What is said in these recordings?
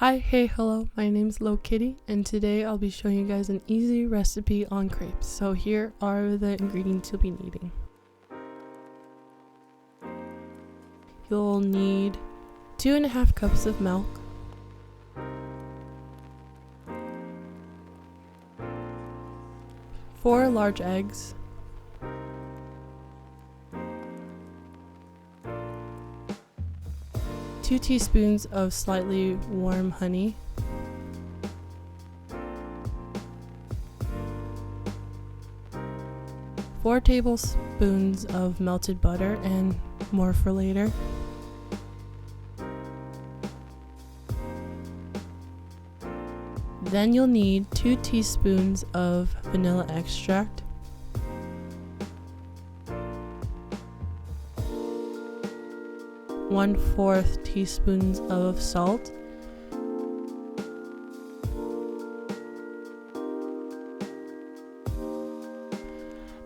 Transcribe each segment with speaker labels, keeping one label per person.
Speaker 1: Hi, hey, hello, my name's Lo Kitty, and today I'll be showing you guys an easy recipe on crepes. So here are the ingredients you'll be needing. You'll need 2.5 cups of milk, 4 large eggs, 2 teaspoons of slightly warm honey, 4 tablespoons of melted butter, and more for later, then you'll need 2 teaspoons of vanilla extract, 1/4 teaspoons of salt,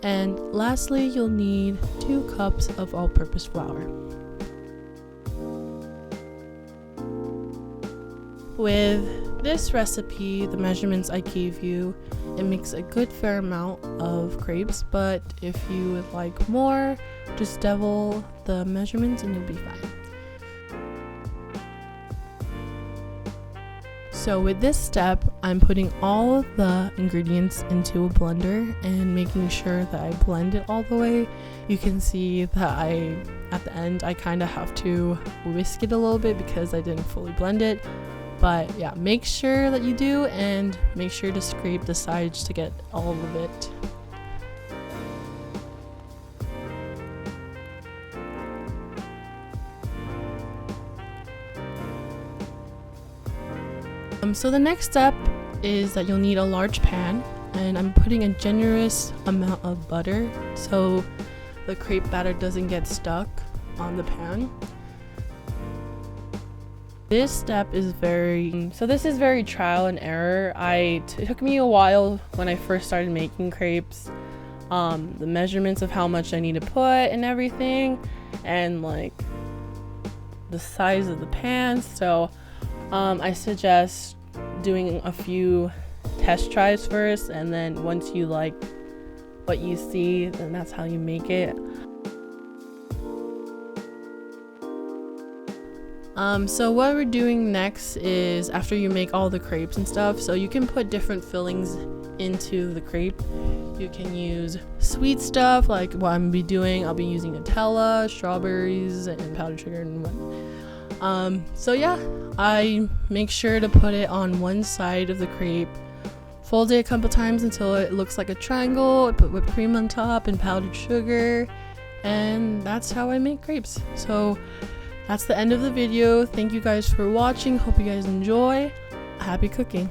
Speaker 1: and lastly you'll need 2 cups of all-purpose flour. With this recipe, the measurements I gave you, it makes a good fair amount of crepes, but if you would like more, just double the measurements and you'll be fine. So with this step, I'm putting all of the ingredients into a blender and making sure that I blend it all the way. You can see that at the end, I kind of have to whisk it a little bit because I didn't fully blend it. But yeah, make sure that you do, and make sure to scrape the sides to get all of it. So the next step is that you'll need a large pan, and I'm putting a generous amount of butter so the crepe batter doesn't get stuck on the pan. This step is very trial and error. It took me a while when I first started making crepes, the measurements of how much I need to put and everything, and like the size of the pan. So I suggest doing a few test tries first, and then once you like what you see, then that's how you make it. So what we're doing next is, after you make all the crepes and stuff, so you can put different fillings into the crepe. You can use sweet stuff like what I'm gonna be doing. I'll be using Nutella, strawberries, and powdered sugar and what. So yeah, I make sure to put it on one side of the crepe, fold it a couple times until it looks like a triangle. I put whipped cream on top and powdered sugar, and that's how I make crepes. So that's the end of the video. Thank you guys for watching. Hope you guys enjoy. Happy cooking.